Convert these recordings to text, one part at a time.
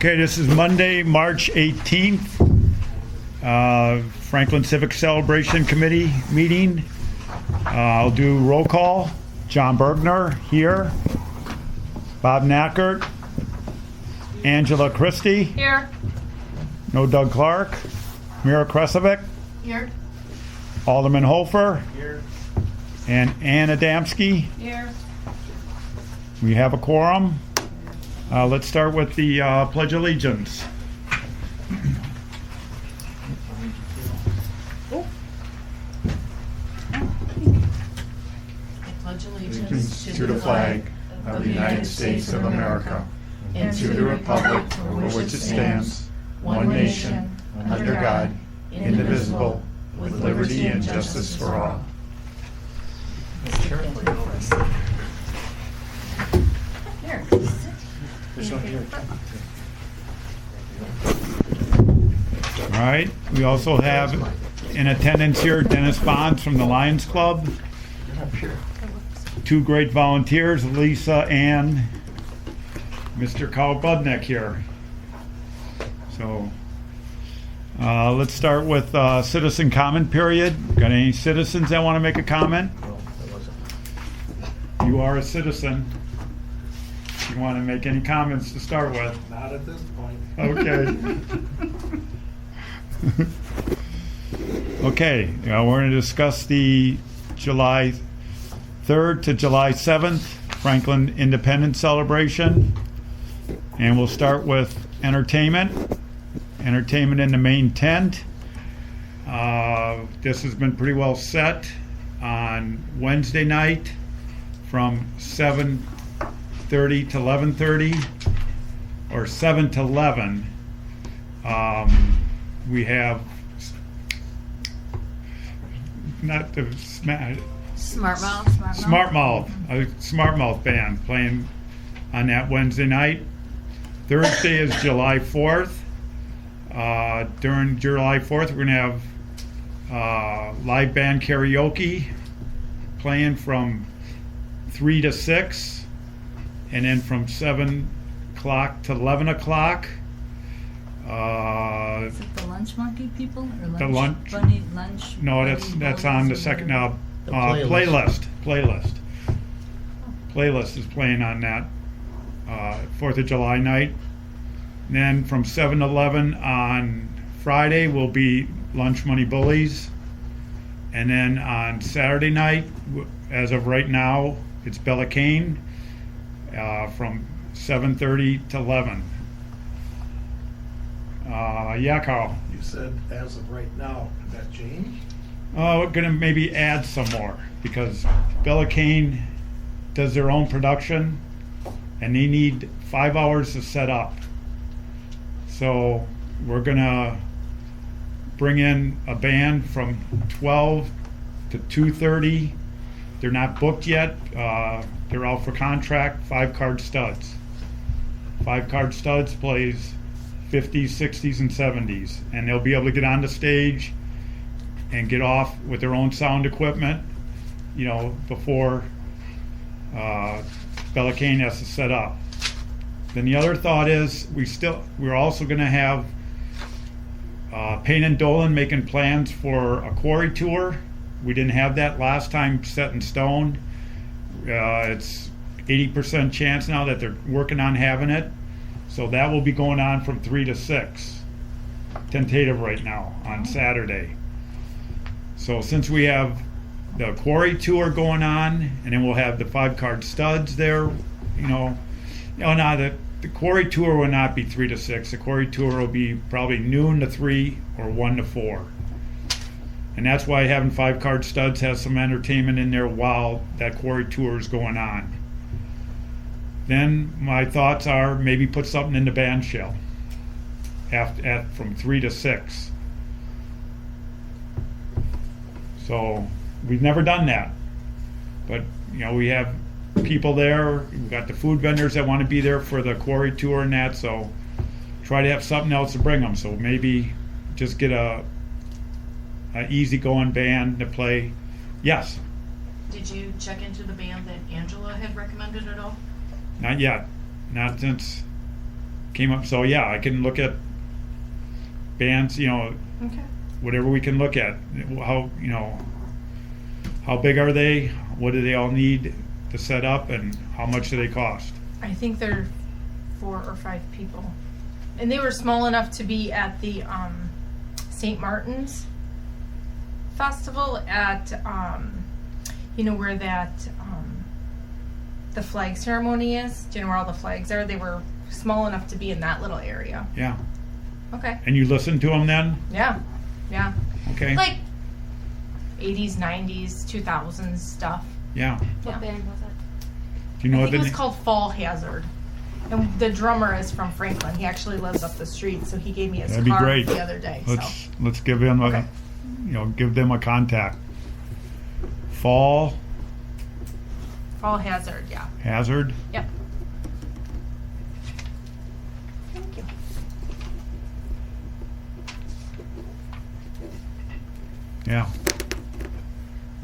Okay, this is Monday, March 18th, Franklin Civic Celebration Committee meeting. I'll do roll call. John Bergner here. Bob Nackert. Angela Christie. Here. No Doug Clark. Mira Kresovic. Here. Alderman Hofer. Here. And Ann Adamski. Here. We have a quorum. Let's start with the Pledge of Allegiance. I pledge allegiance To the flag of the United States of America and to the republic for which it stands, one nation, under God, indivisible, with liberty and justice for all. Here. All right. We also have in attendance here Dennis Bonds from the Lions Club. Two great volunteers, Lisa and Mr. Kyle Budnick here. So let's start with citizen comment period. Got any citizens that want to make a comment? You are a citizen. You want to make any comments to start with? Not at this point. Okay. Okay, we're going to discuss the July 3rd to July 7th Franklin Independence Celebration. And we'll start with entertainment. Entertainment in the main tent. This has been pretty well set on Wednesday night from 7:30 to 11:30, or 7 to 11. We have not the Smart Mouth. a Smart Mouth band playing on that Wednesday night. Thursday is July 4th. During July 4th, we're going to have live band karaoke playing from 3 to 6, and then from 7 o'clock to 11 o'clock. Is it the Lunch Monkey people or The lunch- Bunny Lunch? No, that's on the second now. Playlist is playing on that 4th of July night. And then from 7 to 11 on Friday will be Lunch Money Bullies. And then on Saturday night, as of right now, it's Bella Kane from 7:30 to 11. Yeah, Carl. You said as of right now, did that change? We're going to maybe add some more because Bella Kane does their own production and they need 5 hours to set up. So we're going to bring in a band from 12 to 2:30. They're not booked yet. They're out for contract. 5-card studs. 5-card studs plays 50s, 60s, and 70s. And they'll be able to get on the stage and get off with their own sound equipment, before Bella Kane has to set up. Then the other thought is we're also going to have Payne and Dolan making plans for a quarry tour. We didn't have that last time set in stone. It's 80% chance now that they're working on having it. So that will be going on from 3 to 6. Tentative right now on Saturday. So since we have the quarry tour going on, and then we'll have the 5-card studs there, now the quarry tour will not be 3 to 6. The quarry tour will be probably noon to 3 or 1 to 4. And that's why having 5-card studs has some entertainment in there while that quarry tour is going on. Then my thoughts are maybe put something in the band shell from 3 to 6. So we've never done that. But, we have people there. We've got the food vendors that want to be there for the quarry tour and that. So try to have something else to bring them. So maybe just get a easygoing band to play. Yes? Did you check into the band that Angela had recommended at all? Not yet. Not since came up. So yeah, I can look at bands, Okay. whatever we can look at. How, how big are they? What do they all need to set up, and how much do they cost? I think they're 4 or 5 people. And they were small enough to be at the St. Martin's Festival at, where that, the flag ceremony is. Do you know where all the flags are? They were small enough to be in that little area. Yeah. Okay. And you listen to them then? Yeah. Yeah. Okay. Like 80s, 90s, 2000s stuff. Yeah. Yeah. band was it? Do you know I what think the it was called Fall Hazard. And the drummer is from Franklin. He actually lives up the street, so he gave me his That'd be card great. the other day. Let's give them Okay. give them a contact. Fall Fall Hazard, yeah. Hazard. Yep. Thank you. Yeah.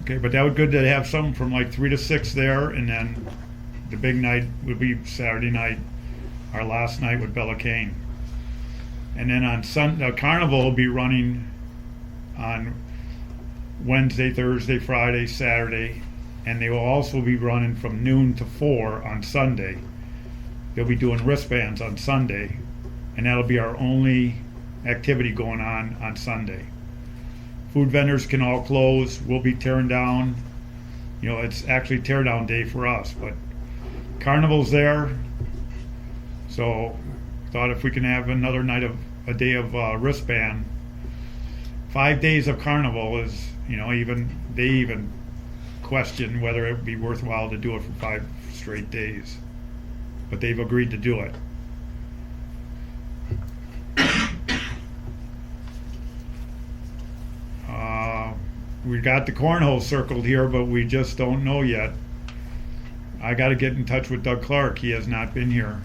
Okay, but that would good to have some from like 3 to 6 there, and then the big night would be Saturday night. Our last night with Bella Kane, and then on Sunday, Carnival will be running on Wednesday, Thursday, Friday, Saturday, and they will also be running from noon to 4 on Sunday. They'll be doing wristbands on Sunday, and that'll be our only activity going on Sunday. Food vendors can all close. We'll be tearing down. It's actually tear down day for us, but Carnival's there. So thought if we can have another a day of wristband. 5 days of Carnival is, they even question whether it would be worthwhile to do it for 5 straight days. But they've agreed to do it. We got the cornhole circled here, but we just don't know yet. I got to get in touch with Doug Clark. He has not been here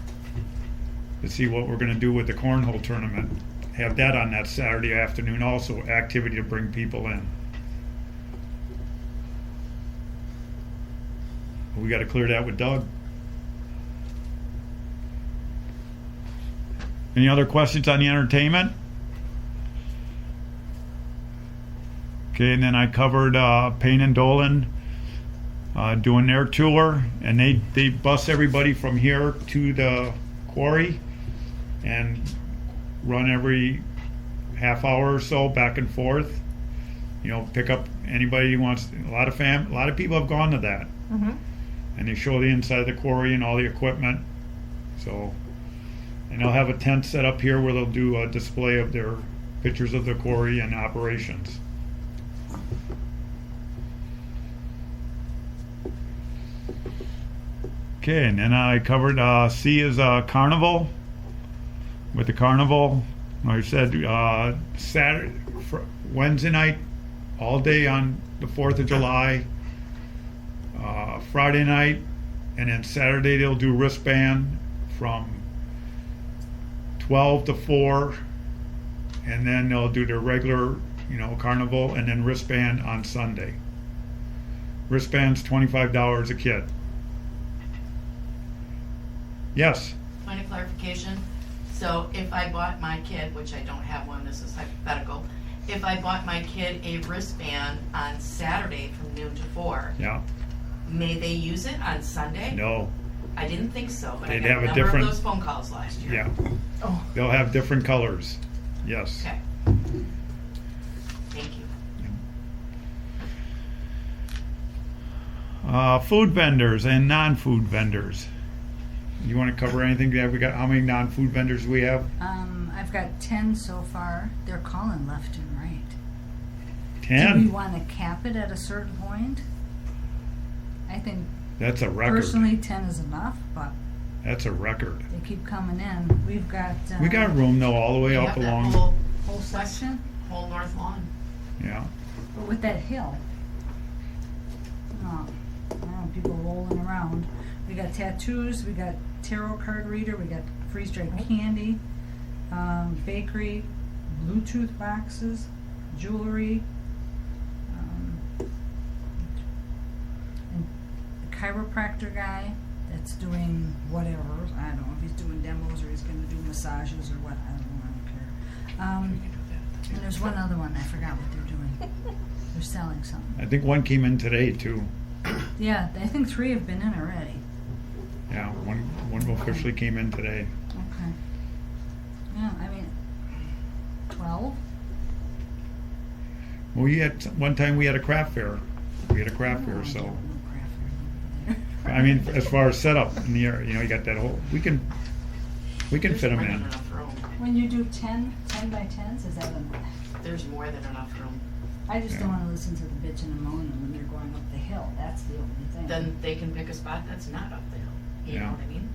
to see what we're going to do with the cornhole tournament. Have that on that Saturday afternoon also, activity to bring people in. We got to clear that with Doug. Any other questions on the entertainment? Okay, and then I covered Payne and Dolan doing their tour, and they bus everybody from here to the quarry and run every half hour or so back and forth. Pick up anybody who wants. A lot of people have gone to that, and they show the inside of the quarry and all the equipment. So, and they'll have a tent set up here where they'll do a display of their pictures of the quarry and operations. Okay, and then I covered C is Carnival. With the Carnival, like I said, Saturday, Wednesday night, all day on the 4th of July. Friday night, and then Saturday they'll do wristband from 12 to 4, and then they'll do their regular, Carnival, and then wristband on Sunday. Wristband's $25 a kid. Yes. Point of clarification. So if I bought my kid, which I don't have one, this is hypothetical, if I bought my kid a wristband on Saturday from noon to 4, Yeah. may they use it on Sunday? No. I didn't think so, but They'd I got have a a number different- of those phone calls last year. Yeah. Oh. They'll have different colors. Yes. Okay. Thank you. Food vendors and non-food vendors. You want to cover anything? Have we got how many non-food vendors do we have? I've got 10 so far. They're calling left and right. Do we 10. want to cap it at a certain point? I think That's a record. personally 10 is enough, but That's a record. they keep coming in. We've got We got room though all the way we up have that along. whole section, whole north lawn. Yeah. But with that hill, I don't know, people rolling around. We got tattoos, we got tarot card reader, we got freeze-dried candy, bakery, Bluetooth boxes, jewelry, and the chiropractor guy that's doing whatever. I don't know if he's doing demos or he's going to do massage. massages or what, I don't care. And there's one other one, I forgot what they're doing. They're selling something. I think one came in today too. Yeah, I think 3 have been in already. Yeah, one officially came in today. Okay. Yeah, I mean, 12? Well, one time we had a craft fair. We had a craft Oh, fair, I so. don't know craft fair over there. I mean, as far as setup in the area, you got that whole, we can There's fit them more than in. enough room. When you do 10 by 10s, is that enough? There's more than enough room. I just Yeah. don't wanna listen to the bitching and moaning when they're going up the hill, that's the only thing. Then they can pick a spot that's not up the hill. You know Yeah. what I mean?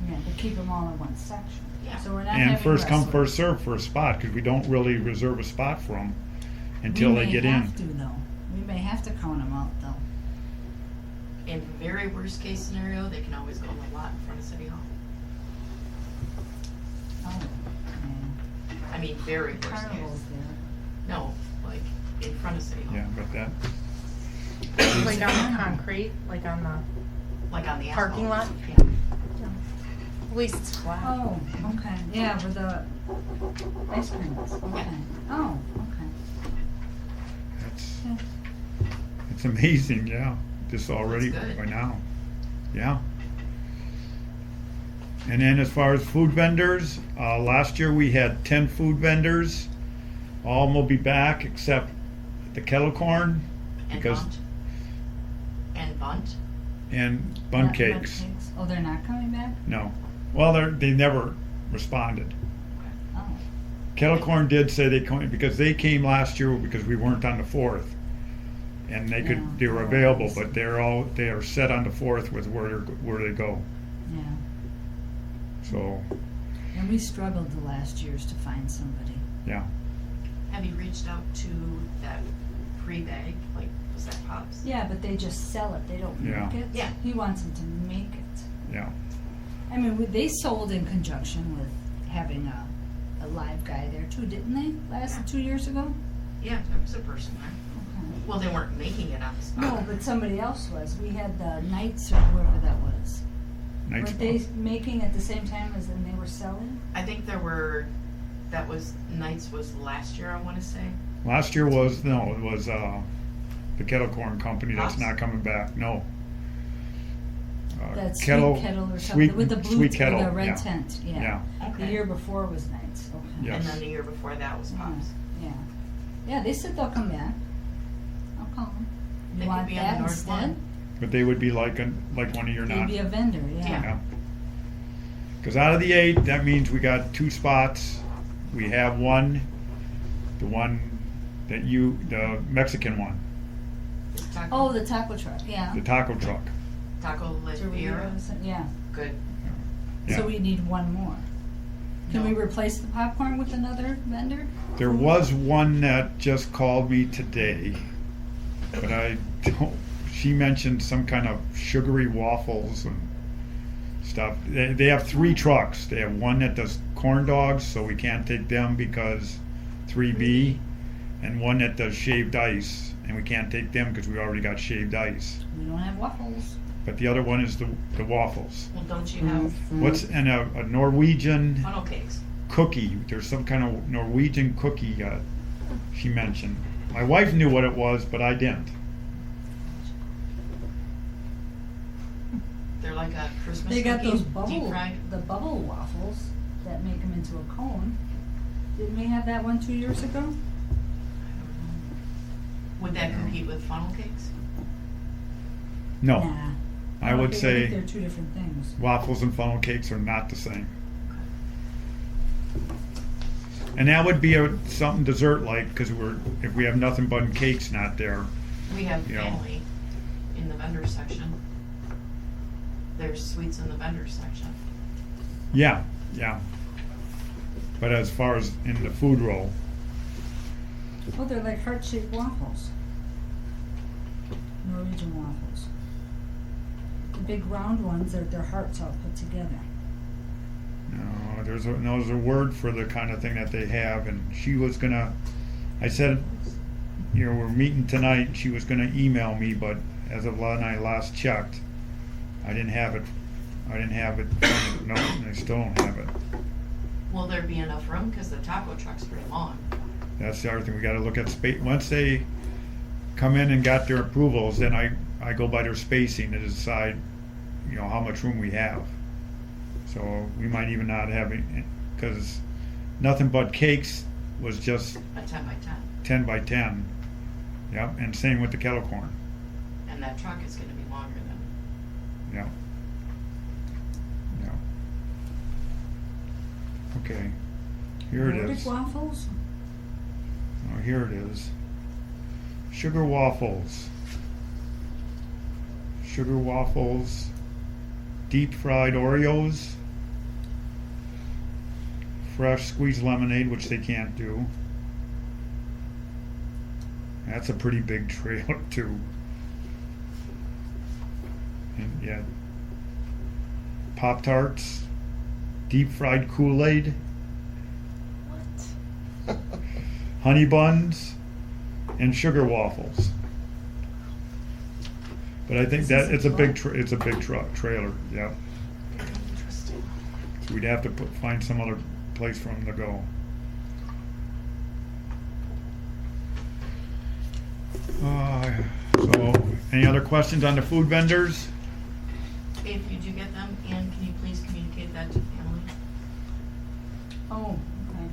Yeah, but keep them all in one section. Yeah. So we're not And having first come, wrestlers. first serve for a spot, because we don't really reserve a spot for them until they get We in. may have to though, we may have to count them out though. In very worst case scenario, they can always go on the lot in front of City Hall. Oh, yeah. I mean, very worst Carnival's case. there. No, like in front of City Hall. Yeah, but that, Like on the concrete, like on the, Like on the Parking asphalt. lot? Yeah. at least it's flat. Oh, okay, yeah, with the ice creams, okay. Yeah. Oh, okay. that's, Yeah. it's amazing, yeah, just already That's good. by now, yeah. And then as far as food vendors, last year we had 10 food vendors. All of 'em will be back except the kettle corn And because, bunt. And bunt. and bun Not cakes. Oh, they're not coming back? No. Well, they never responded. Oh, Kettle corn did say they came because they came last year because we weren't on the 4th, and they Yeah. they were available, but they are set on the 4th with where they go. yeah. So And we struggled the last years to find somebody. yeah, Have you reached out to that pre-bag? Like, was that Pops? Yeah, but they just sell it, they don't make Yeah. it. Yeah. He wants them to make it. yeah, I mean, they sold in conjunction with having a live guy there too, didn't they, Yeah. 2 years ago? Yeah, there was a person there. Okay. Well, they weren't making it on the spot. No, but somebody else was. We had the Knights or whoever that was. Night Weren't they making at the same time as then they were selling? I think that was, Knights was last year, I wanna say. Last year was the kettle corn company that's Pops? not coming back. No. That Kettle- sweet kettle or something sweet- with the blue, sweet kettle, the red yeah. tent. Yeah. Yeah. The Okay. year before was Knights. Okay. Yeah. And Yes. then the year before that was Pops. Yeah. Yeah, they said they'll come back. I'll call them. They You could want be on that the north instead? lawn. But they would be like one of your They'd non. be a vendor. Yeah. Yeah. Because out of the 8, that means we got 2 spots. We have one, the one the Mexican one, Taco, Oh, the taco truck. Yeah. the taco truck. Taco La Tortilla, Viera. Yeah. Good. Yeah. So we need one more. Can No. we replace the popcorn with another vendor? There was one that just called me today, but I don't. She mentioned some kind of sugary waffles and stuff. They have 3 trucks. They have one that does corn dogs, so we can't take them because 3B, and one that does shaved ice, and we can't take them because we already got shaved ice. We don't have waffles. But the other one is the waffles. Well, don't you have What's and a Norwegian funnel cakes? cookie. There's some kind of Norwegian cookie she mentioned. My wife knew what it was, but I didn't. They're like a Christmas They got cookie, those deep fried. the bubble waffles that make them into a cone. Didn't we have that one 2 years ago? Would that compete with funnel cakes? No, Nah. I would think say they're 2 different things. waffles and funnel cakes are not the same. And that would be something dessert like because if we have nothing but cakes not there. We have You know. family in the vendor section. There's sweets in the vendor section. Yeah. But as far as in the food roll, Oh, they're like heart-shaped waffles. Norwegian waffles. The big round ones, their hearts all put together. no, there's a word for the kind of thing that they have, and she was gonna. I said, we're meeting tonight, and she was gonna email me, but as of when I last checked, I didn't have it. No, and I still don't have it. Will there be enough room? Because the taco truck's pretty long. That's the other thing, we gotta look at space, once they come in and got their approvals, then I go by their spacing to decide, you know, how much room we have. So we might even not have it, cause Nothing But Cakes was just A 10 by 10. 10 by 10. Yep, and same with the kettle corn. And that truck is gonna be longer than, Yep. Yep. Okay, here it Nordic is. waffles? Oh, here it is. Sugar waffles. Sugar waffles. Deep fried Oreos. Fresh squeezed lemonade, which they can't do. That's a pretty big trailer too. And yeah. Pop-Tarts. Deep fried Kool-Aid. What? Honey buns, and sugar waffles. But I think This that is a it's a big truck? it's a big truck trailer. Yeah, Interesting. we'd have to find some other place for them to go. So, any other questions on the food vendors? if you do get them, Ann, can you please communicate that to family? Oh, okay.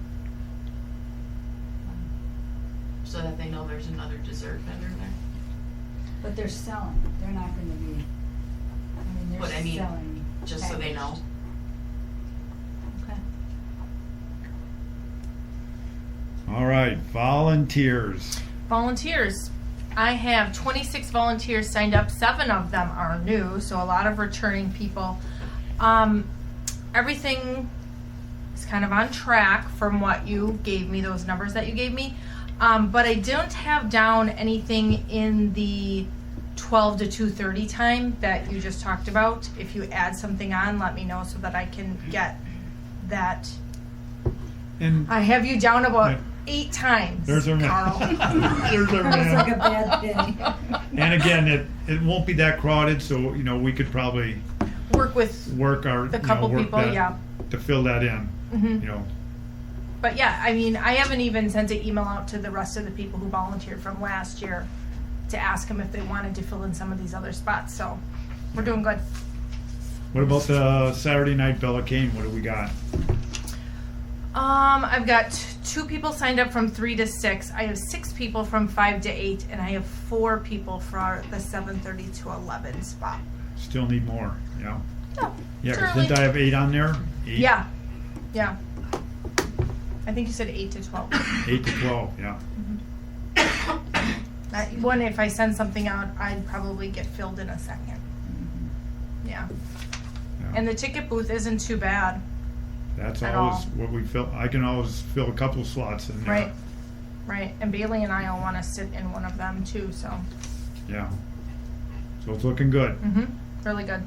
So that they know there's another dessert vendor there? But they're selling, they're not gonna be, I But I mean, mean, they're selling. Just so they know. Okay. All right, volunteers. Volunteers. I have 26 volunteers signed up. 7 of them are new, so a lot of returning people. Everything is kind of on track from what you gave me, those numbers that you gave me. But I don't have down anything in the 12 to 2:30 time that you just talked about. If you add something on, let me know so that I can get that. And I have you down about Yeah. 8 times, there's our Carl. man. There's our It's like a man. bad penny. And again, it won't be that crowded, so you know we could probably Work with work our the couple work people, that, yeah. to fill that in. Mhm. You know, But yeah, I mean, I haven't even sent an email out to the rest of the people who volunteered from last year to ask them if they wanted to fill in some of these other spots. So we're doing good. what about the Saturday night Bella Cane? What do we got? I've got 2 people signed up from 3 to 6. I have 6 people from 5 to 8, and I have 4 people for the 7:30 to 11 spot. Still need more. Yeah. No, Yeah, it's because early. didn't I have 8 on there? 8? Yeah, yeah. I think you said 8 to 12. 8 to 12. Yeah. That one, if I send something out, I'd probably get filled in a second. Yeah. Yeah. And the ticket booth isn't too bad. That's at always all. what we fill. I can always fill a couple slots in there. Right. Right. And Bailey and I all want to sit in one of them too, so. Yeah. So it's looking good. Really good.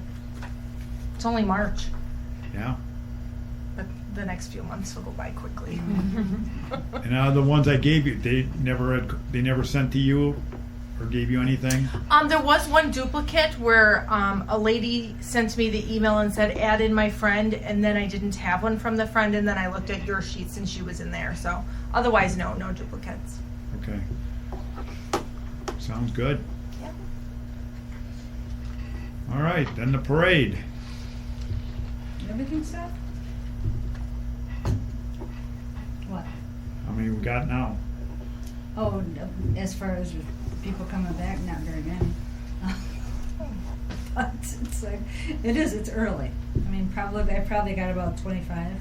It's only March, Yeah. but the next few months will go by quickly. And out of the ones I gave you, they never sent to you or gave you anything. There was one duplicate where a lady sent me the email and said, add in my friend, and then I didn't have one from the friend, and then I looked at your sheets and she was in there. So otherwise, no duplicates. Okay. Sounds good. Yeah. All right, then the parade. Everything set? What? How many we got now? Oh, as far as people coming back, not very many. But it's like, it's early. I mean, I probably got about 25.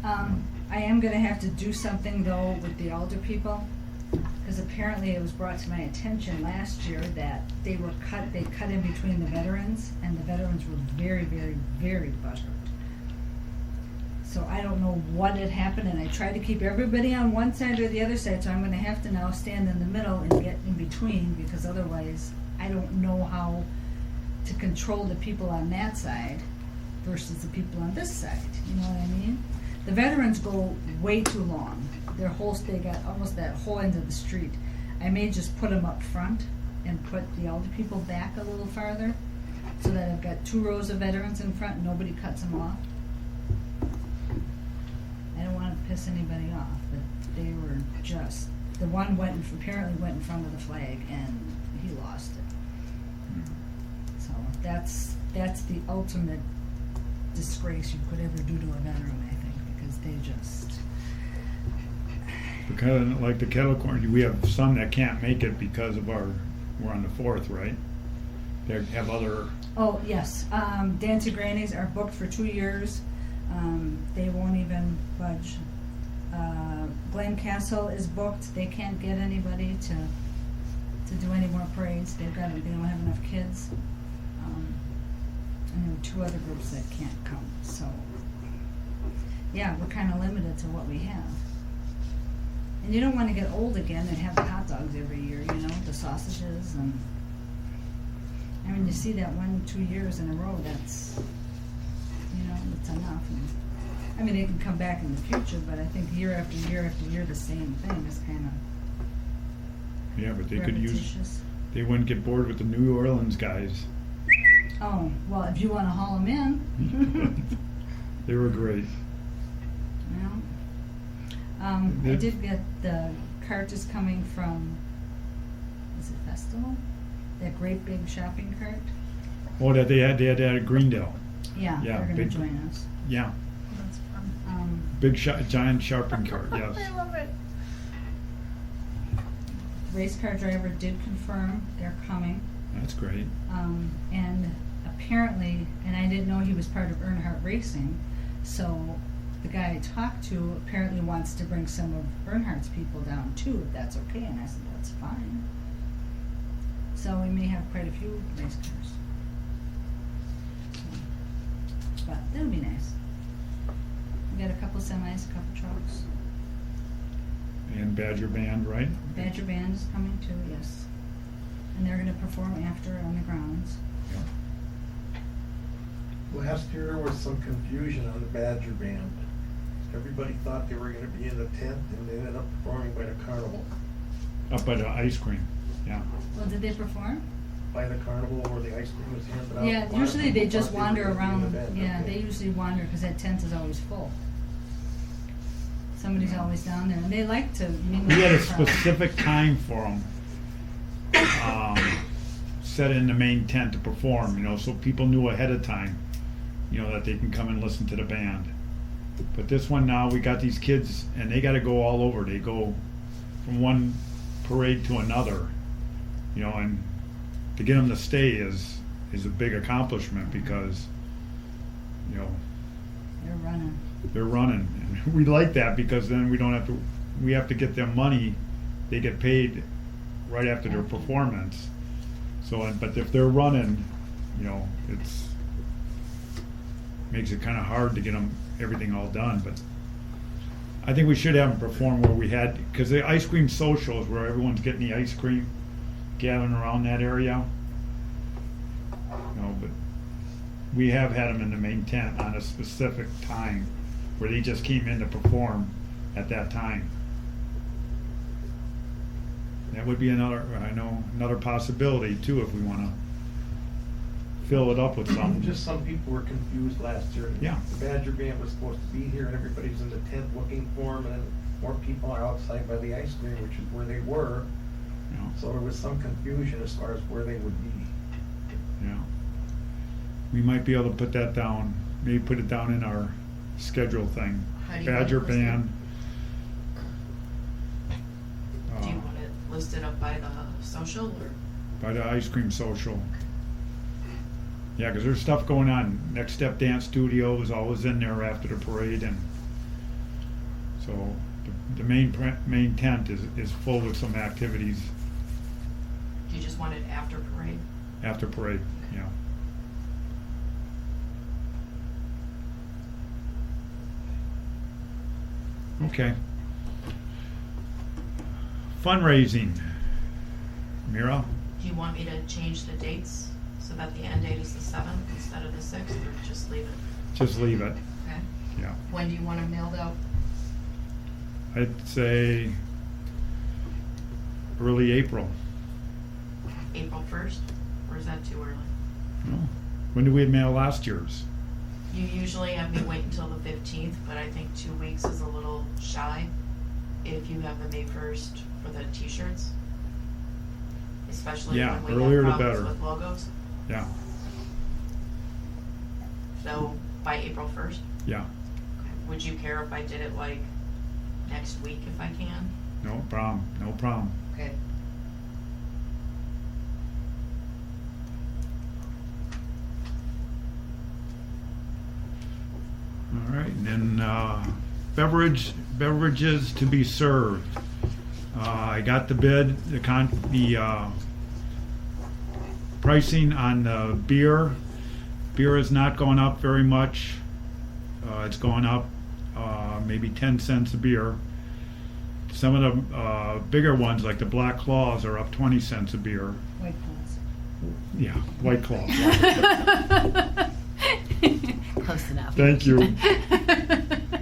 I am gonna have to do something though with the older people, because apparently it was brought to my attention last year that they cut in between the veterans, and the veterans were very, very, very butthurt. So I don't know what had happened, and I tried to keep everybody on one side or the other side, so I'm gonna have to now stand in the middle and get in between, because otherwise I don't know how to control the people on that side versus the people on this side, you know what I mean? The veterans go way too long. They got almost that whole end of the street. I may just put them up front and put the older people back a little farther, so that I've got 2 rows of veterans in front and nobody cuts them off. just, the one apparently went in front of the flag and he lost it. So that's the ultimate disgrace you could ever do to a veteran, I think, because they just, Because like the kettle corn, we have some that can't make it because of we're on the 4th, right? They have other, oh, yes, Dancy Grannies are booked for 2 years. They won't even budge. Glen Castle is booked. They can't get anybody to do any more parades. They don't have enough kids. And there are 2 other groups that can't come. So, yeah, we're kind of limited to what we have. And you don't want to get old again and have the hot dogs every year, the sausages and. I mean, you see that 1-2 years in a row, that's, it's enough. And, I mean, they can come back in the future, but I think year after year after year, the same thing is kind of yeah, but they could repetitious. they wouldn't get bored with the New Orleans guys. Oh, well, if you want to haul them in. They were great. Yeah. I did get the cart is coming from, is it Festival? That great big shopping cart? Oh, that they had that at Greendale. Yeah, Yeah, they're going big- to join us. Yeah, That's fun. big giant shopping cart, yes. I love it. Race car driver did confirm they're coming. That's great. And apparently, and I didn't know he was part of Earnhardt Racing, so the guy I talked to apparently wants to bring some of Earnhardt's people down too, if that's okay, and I said, that's fine. So we may have quite a few race cars. But that'll be nice. We got a couple semis, a couple trucks. And Badger Band, right? Badger Band is coming too, yes. And they're gonna perform after on the grounds. Last year there was some confusion on the Badger Band. Everybody thought they were gonna be in the tent and they ended up performing by the carnival. Up by the ice cream, yeah. Well, did they perform? By the carnival where the ice cream was handed out. Yeah, A lot of usually they people just thought they were wander gonna be in the around, band, yeah, okay. they usually wander, cause that tent is always full. Somebody's always down there, and they like to mingle We had a with the crowd. specific time for them, set in the main tent to perform, so people knew ahead of time, that they can come and listen to the band. But this one now, we got these kids, and they gotta go all over. They go from one parade to another, and to get them to stay is a big accomplishment because, They're running. they're running. And we like that because then we have to get them money. They get paid right after their performance. So, but if they're running, it's makes it kind of hard to get them everything all done. But I think we should have them perform where we had, because the ice cream social is where everyone's getting the ice cream, gathering around that area. But we have had them in the main tent on a specific time where they just came in to perform at that time. That would be another possibility too, if we want to fill it up with something. Just some people were confused last year. Yeah. The Badger Band was supposed to be here and everybody's in the tent looking for them, and then more people are outside by the ice cream, which is where they were. So there was some confusion as far as where they would be. Yeah. We might be able to put that down, maybe put it down in our schedule thing. How do you want it Badger listed? Band. Do you want it listed up by the social or? By the ice cream social. Yeah, because there's stuff going on. Next Step Dance Studio is always in there after the parade, and so the main tent is full with some activities Do you just want it after parade? after parade. Yeah. Okay. Fundraising. Mira? Do you want me to change the dates so that the end date is the 7th instead of the 6th, or just leave it? Just leave it. Okay. Yeah. When do you want them mailed out? I'd say early April. April 1st? Or is that too early? No. When did we mail last year's? You usually have me wait until the 15th, but I think 2 weeks is a little shy. if you have the May 1st for the t-shirts? Especially Yeah, when we earlier the have problems better. with logos? Yeah, So by April 1st? yeah, Okay. Would you care if I did it like next week if I can? no problem, no problem. Okay. All right, and then beverages to be served. I got the bid, the pricing on the beer. Beer is not going up very much. It's going up maybe 10 cents a beer. Some of the bigger ones, like the Black Claws, are up 20 cents a beer. White Claws. Yeah, White Claw. Close enough. Thank you.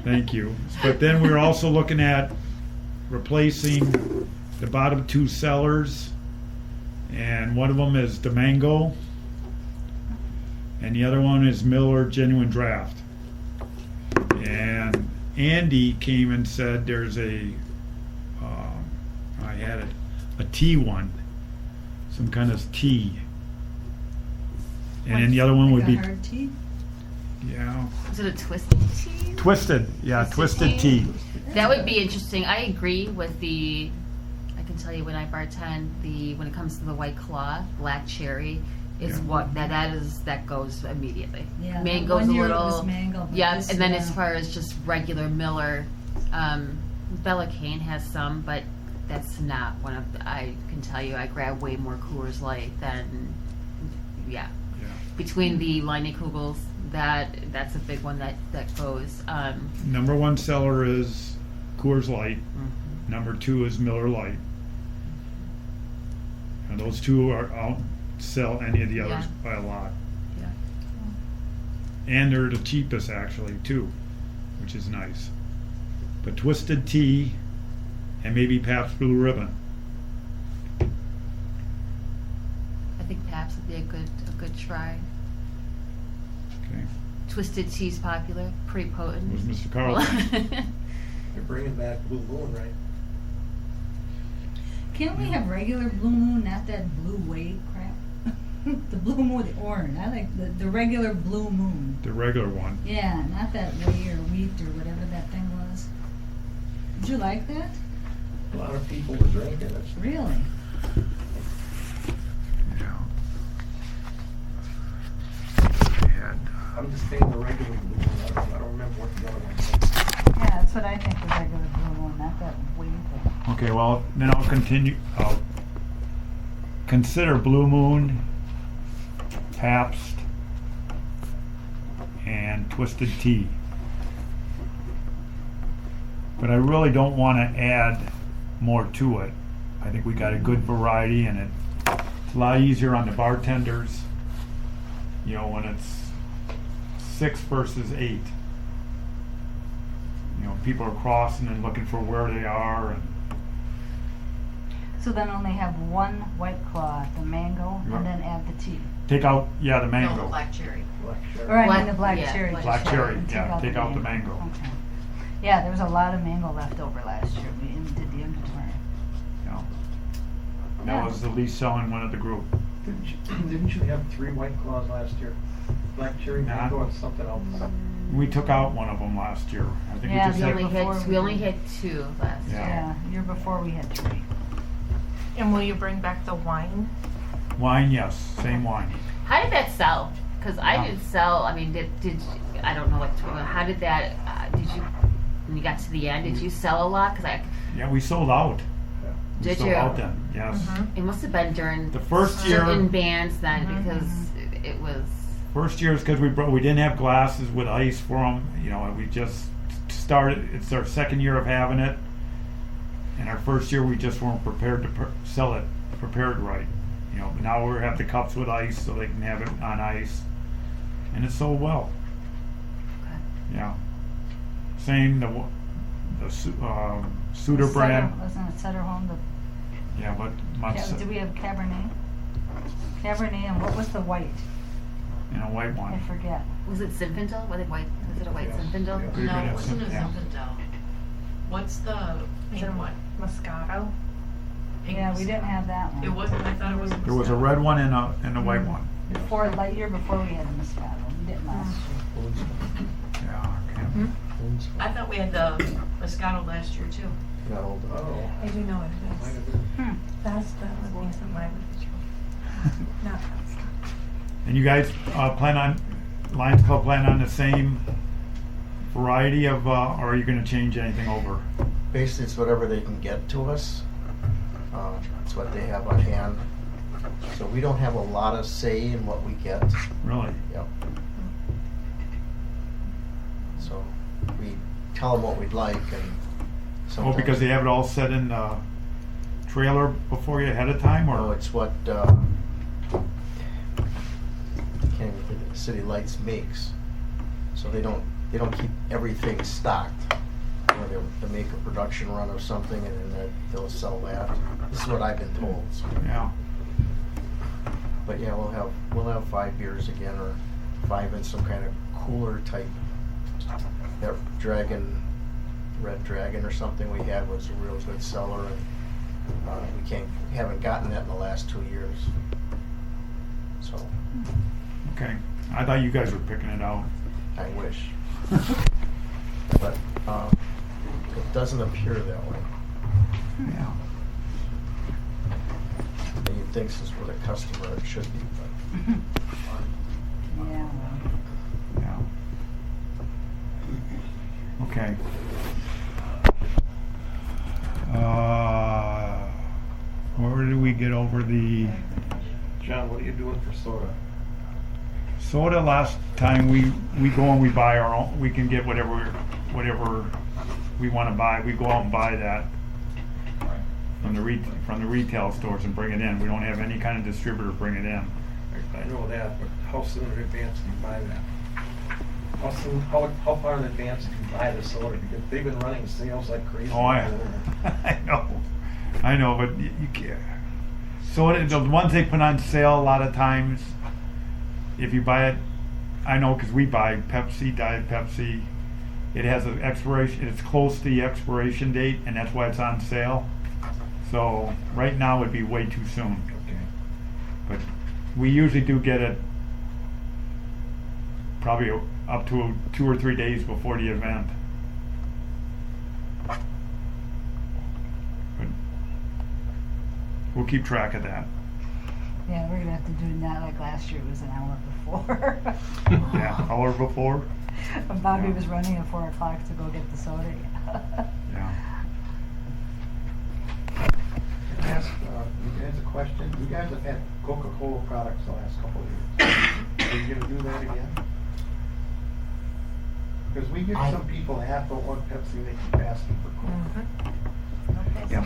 Thank you. But then we're also looking at replacing the bottom two cellars, and one of them is the Mango, and the other one is Miller Genuine Draft. And Andy came and said there's I had it, a tea one, some kind of tea. And then the other one would Like be, a hard tea? yeah, Is it a twisted tea? Twisted, yeah, Twisted Twisted tea? tea. That would be interesting. I agree with the. I can tell you when I bartend, when it comes to the White Claw, black cherry is Yeah. what that goes immediately. Yeah, Mango's one a year it little. was mango, but Yeah, this- and then yeah. as far as just regular Miller, Bella Cane has some, but that's not one of. I can tell you, I grab way more Coors Light than. Yeah. Yeah. Between the Leinenkugels, that's a big one that goes. Number one seller is Coors Light. Number two is Miller Lite. And those two outsell any of the others Yeah. by a lot. Yeah. And they're the cheapest actually too, which is nice. But Twisted Tea and maybe Pabst Blue Ribbon. I think Pabst would be a good try. Okay. Twisted Tea's popular, pretty potent. Was Mr. Carlton. You're bringing back Blue Moon, right? Can't we have regular Blue Moon, not that Blue Wave crap? The Blue Moon with the orange. I like the regular Blue Moon. The regular one. Yeah, not that Way or Wheat or whatever that thing was. Did you like that? A lot of people were drinking it. Really? Yeah. I had, I'm just saying the regular Blue Moon. I don't remember what the other one was. Yeah, that's what I think the regular Blue Moon, not that Wave. okay, well, then I'll continue. I'll consider Blue Moon, Pabst, and Twisted Tea. But I really don't want to add more to it. I think we got a good variety, and it's a lot easier on the bartenders, you know, when it's 6 versus 8. You know, people are crossing and looking for where they are, and So then only have one White Claw, the mango, Yeah. and then add the tea. take out, yeah, the No, mango. the black cherry. Black cherry. Or I mean Black- the black yeah, cherry. black just cherry, and yeah, take out the mango. Okay. Yeah, there was a lot of mango left over last year. We did the inventory. Yeah. Yeah. That was the least selling one of the group. Didn't you have 3 White Claws last year? Black cherry, Nah. mango, and something else. We took out one of them last year. I think Yeah, we just we had only before had we- we only had 2 last Yeah. year. Yeah, year before we had 3. And will you bring back the wine? wine, yes, same wine. How did that sell? Because Yeah. I didn't sell. I mean, did I don't know how did that? Did you when you got to the end? Did you sell a lot? Because Yeah, we sold out. We Did sold you? out then, yes. it must have been during The first year, certain bands then Mhm. because it was. first year is because we didn't have glasses with ice for them. You know, we just started. It's our second year of having it, and our first year we just weren't prepared to sell it prepared right. You know, but now we have the cups with ice so they can have it on ice, and it sold well. Okay. Yeah. Same Suter brand. Wasn't it Sutter Home? Yeah, but Did we have Cabernet? Cabernet, and what was the white? in a white I one. forget. Was it Zinfandel? Was it white? Was it a white Yes. Zinfandel? Yes. Pretty No, good it at wasn't a yeah. Zinfandel. What's the pink one? Moscato. Pink Yeah, we Moscato. didn't have that one. It wasn't, I thought it was. There was a Moscato. red one and a white one. Before, like year before we had the Moscato. We didn't last year. Yeah, okay. I thought we had the Moscato last year too. No, I do know what it is. That's the piece of my Not Festa. And you guys plan on, Lions Club plan on the same variety of, or are you gonna change anything over? basically it's whatever they can get to us. It's what they have on hand. So we don't have a lot of say in what we get. Really? Yep. So we tell them what we'd like, and Oh, sometimes. because they have it all set in the trailer before you ahead of time, No, or? it's what can't even think of the City Lights makes. So they don't keep everything stocked. You know, they'll make a production run of something and then they'll sell that. This is what I've been told. So. Yeah, But yeah, we'll have 5 beers again, or 5 in some kind of cooler type. That Red Dragon or something we had was a real good seller, and we haven't gotten that in the last 2 years. So okay. I thought you guys were picking it out. I wish, but it doesn't appear that way. Yeah. And you'd think since we're the customer, it should be, but Yeah, well, Yeah. Okay. Where did we get over the John, what are you doing for soda? soda? Last time we go and we buy our own. We can get whatever we want to buy. We go out and buy that from the retail stores and bring it in. We don't have any kind of distributor bring it in. I know that, but how soon in advance do you buy that? How far in advance do you buy the soda? Because they've been running sales like crazy. Oh, I know, but you can't. So the ones they put on sale a lot of times, if you buy it, I know because we buy Pepsi, Diet Pepsi, it has an expiration, it's close to the expiration date, and that's why it's on sale. So right now would be way too soon. Okay. But we usually do get it probably up to 2 or 3 days before the event. But we'll keep track of that. yeah, we're gonna have to do that like last year. It was an hour before. Yeah, hour before. Bobby Yeah. was running at 4 o'clock to go get the soda. Yeah. Can I ask you guys a question? You guys have had Coca-Cola products the last couple of years. Are you gonna do that again? Because we give some people half of one Pepsi, they keep asking for Coke. Yeah.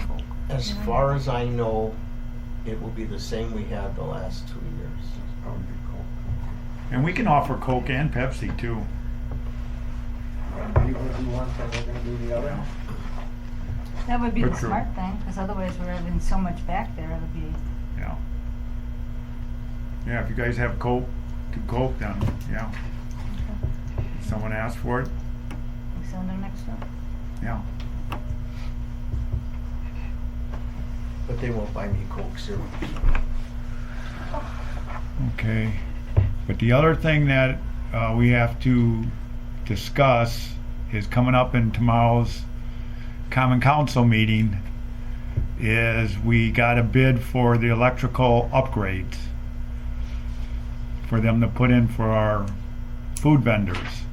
as far as I know, it will be the same we had the last 2 years. Probably Coke. And we can offer Coke and Pepsi too. Are you gonna do one thing, we're gonna do the other? That would be the But true. smart thing, because otherwise we're having so much back there, it'll be, Yeah. Yeah, if you guys have Coke, do Coke then, yeah. If someone asks for it, we send them next one. yeah. But they won't buy me Coke Zero. Okay. But the other thing that we have to discuss is coming up in tomorrow's Common Council meeting is we got a bid for the electrical upgrades for them to put in for our food vendors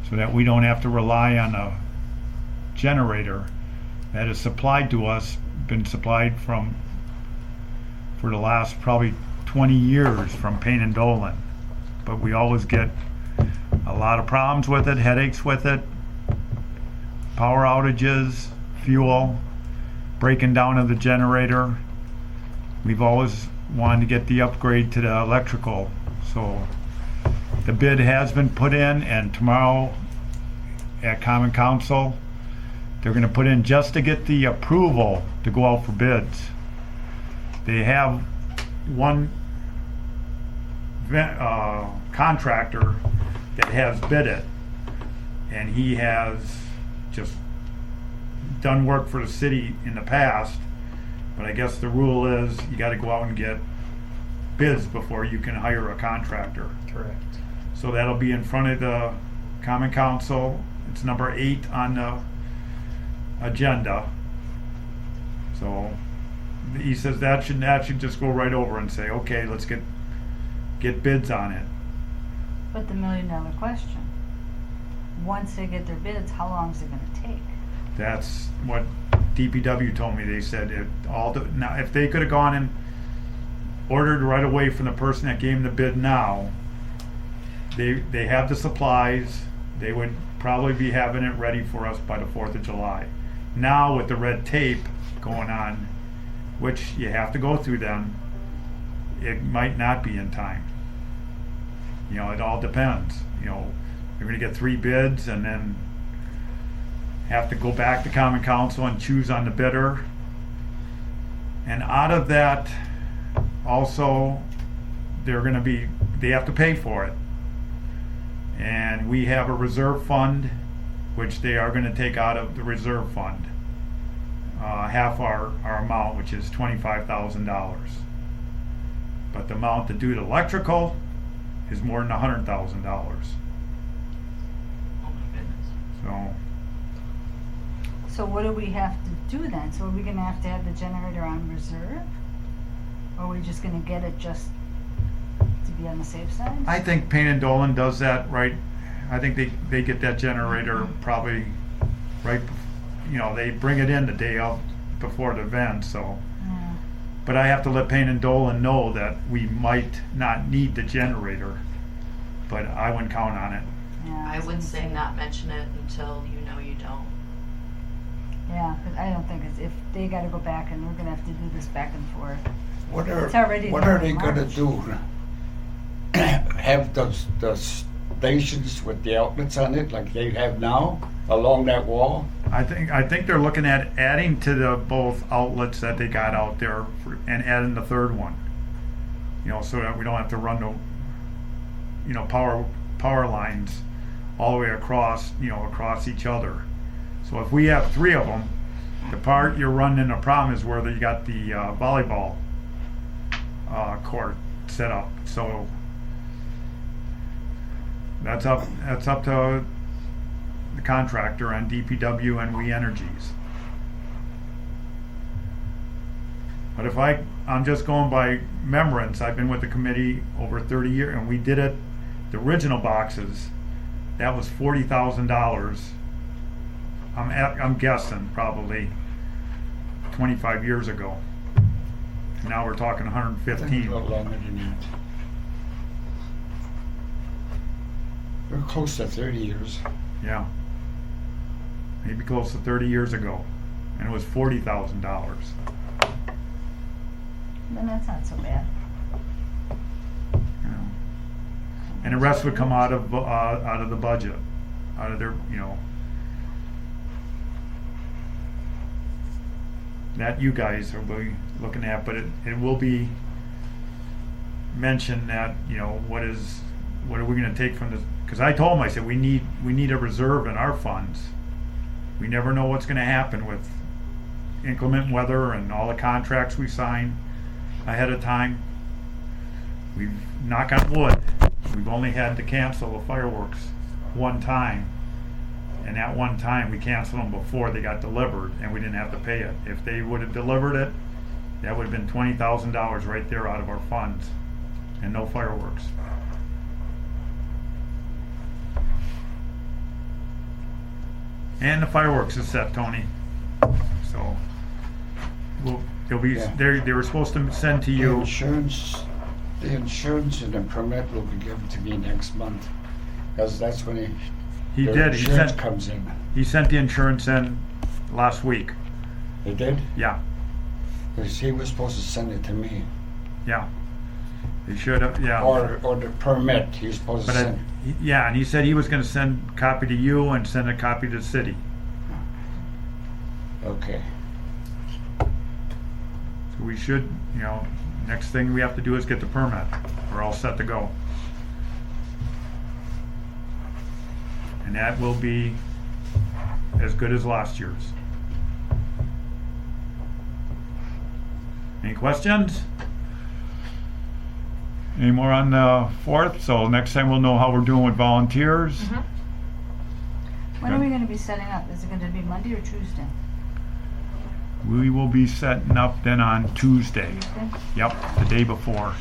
so that we don't have to rely on a generator that is supplied to us, been supplied for the last probably 20 years from Payne and Dolan. But we always get a lot of problems with it, headaches with it, power outages, fuel, breaking down of the generator. We've always wanted to get the upgrade to the electrical. So the bid has been put in, and tomorrow at Common Council, they're going to put in just to get the approval to go out for bids. They have one contractor that has bid it, and he has just done work for the city in the past, but I guess the rule is you gotta go out and get bids before you can hire a contractor. Correct. So that'll be in front of the Common Council. It's number 8 on the agenda. So he says that should just go right over and say, okay, let's get bids on it. But the $1 million question, once they get their bids, how long is it gonna take? That's what DPW told me. They said now if they could have gone and ordered right away from the person that gave them the bid now, they have the supplies, they would probably be having it ready for us by the 4th of July. Now with the red tape going on, which you have to go through them, it might not be in time. You know, it all depends. You know, you're gonna get 3 bids and then have to go back to Common Council and choose on the bidder. And out of that, also, they have to pay for it. And we have a reserve fund, which they are gonna take out of the reserve fund. Half our amount, which is $25,000. But the amount to do the electrical is more than $100,000. Oh my goodness. So, So what do we have to do then? So are we gonna have to have the generator on reserve? Or are we just gonna get it just to be on the safe side? I think Payne and Dolan does that right. I think they get that generator probably right, they bring it in the day of before the event, so. Yeah. But I have to let Payne and Dolan know that we might not need the generator, but I wouldn't count on it. Yeah, I would say not mention it until you know you don't. Yeah, because I don't think if they gotta go back and we're gonna have to do this back and forth. What It's already are done they in gonna March. do? Have the stations with the outlets on it like they have now along that wall? I think they're looking at adding to the both outlets that they got out there and adding the third one. So that we don't have to run the, power lines all the way across, across each other. So if we have 3 of them, the part you're running into a problem is where you got the volleyball court set up. So that's up to the contractor and DPW and We Energies. But if I'm just going by remembrance, I've been with the committee over 30 years, and we did it, the original boxes, that was $40,000. I'm guessing probably 25 years ago. Now we're talking I think a 115. little longer than that. We're close to 30 years. Yeah. Maybe close to 30 years ago. And it was $40,000. Then that's not so bad. And the rest would come out of the budget, out of their, that you guys will be looking at, but it will be mentioned that, what are we gonna take from this? Because I told them, I said, we need a reserve in our funds. We never know what's gonna happen with inclement weather and all the contracts we sign ahead of time. We've, knock on wood, we've only had to cancel the fireworks one time. And that one time, we canceled them before they got delivered, and we didn't have to pay it. If they would have delivered it, that would have been $20,000 right there out of our funds, and no fireworks. And the fireworks is set, Tony. So, they'll be. Yeah. They were supposed to send to The you. insurance and the permit will be given to me next month, because that's when He the did. He insurance sent. comes in. He sent the insurance in last week. They did? Yeah, Because he was supposed to send it to me. yeah. He should have. Yeah. Or the permit, he was supposed to But send. yeah, and he said he was going to send a copy to you and send a copy to the city. Okay. So we should, next thing we have to do is get the permit. We're all set to go. And that will be as good as last year's. Any questions? Any more on the 4th? So next time we'll know how we're doing with volunteers. Mhm. When are we gonna be setting up? Is it gonna be Monday or Tuesday? We will be setting up then on Tuesday. Tuesday? Yep, the day before.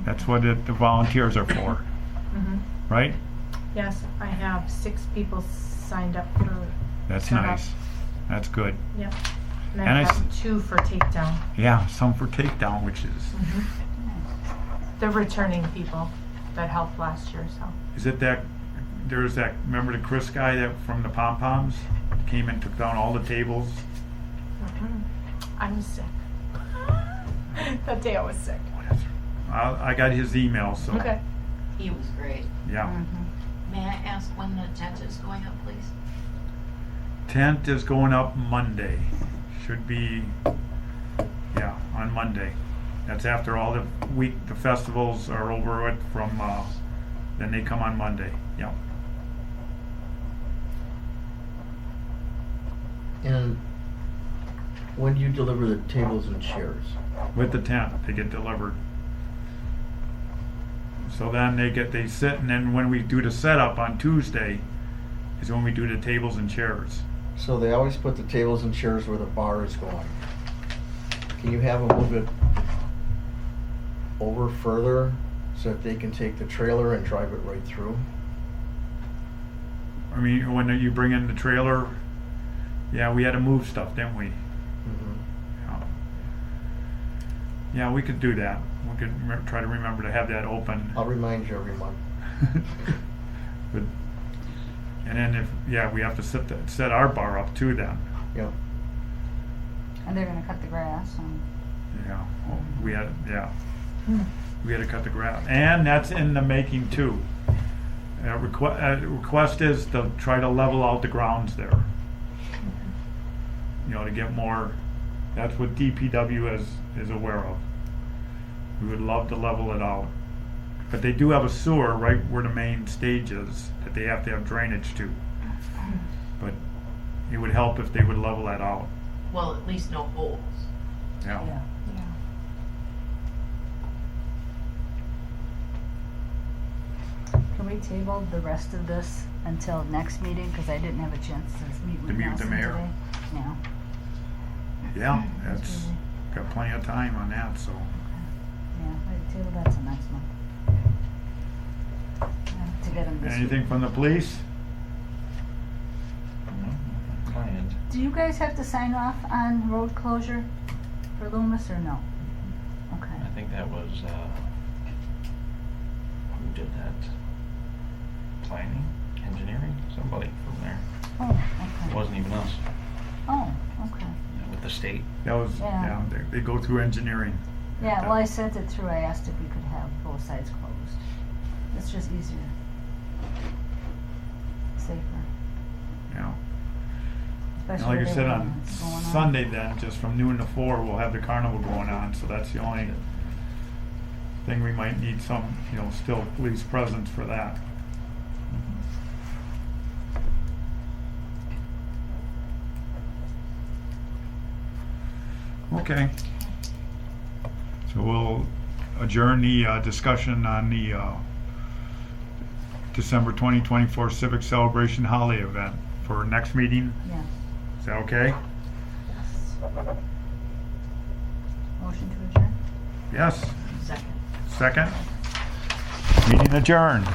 That's what the volunteers are for, Mhm. right? Yes, I have 6 people signed up for. That's setup. nice. That's good. Yep. And And I I have s- 2 for takedown. Yeah, some for takedown, which is, The returning people that helped last year, so. is it that, there's that, remember the Chris guy that from the Pom Poms? Came and took down all the tables? I'm sick. That day I was sick. I got his email, so. Okay. He was great. Yeah. May I ask when the tent is going up, please? Tent is going up Monday. Should be, yeah, on Monday. That's after all the festivals are over with from, then they come on Monday. Yep. And when do you deliver the tables and chairs? With the tent, they get delivered. So then they sit, and then when we do the setup on Tuesday is when we do the tables and chairs. So they always put the tables and chairs where the bar is going. Can you have them move it over further so that they can take the trailer and drive it right through? I mean, when you bring in the trailer, yeah, we had to move stuff, didn't we? Yeah. Yeah, we could do that. We could try to remember to have that open. I'll remind you every month. But, and then we have to set our bar up too then. Yep. And they're gonna cut the grass and. Yeah, we had to cut the grass, and that's in the making too. Request is to try to level out the grounds there. You know, to get more. That's what DPW is aware of. We would love to level it out, but they do have a sewer right where the main stage is that they have to have drainage to. But it would help if they would level that out. Well, at least no holes. Yeah. Yeah. Can we table the rest of this until next meeting? Cause I didn't have a chance to meet with To meet with the Nelson mayor? today. Yeah. Yeah, that's got plenty of time on that, so. Yeah, we table that till next month. Yeah, to get them this Anything week. from the police? Client. Do you guys have to sign off on road closure for Loomis or no? Okay. I think that was, who did that? Planning, engineering, somebody from there. Oh, It okay. wasn't even us, Oh, okay. with the state. That was, Yeah. yeah, they go through engineering. Yeah, well, I sent it through. I asked if we could have both sides closed. It's just easier. Safer. Yeah. And Especially like I with said, everything on that's going on. Sunday then, just from noon to 4, we'll have the carnival going on, so that's the only thing we might need some, still police presence for that. Okay. So we'll adjourn the discussion on the December 2024 Civic Celebration Holiday event for next meeting. Yeah. Is that okay? Motion to adjourn? Yes. Second. Second? Meeting adjourned.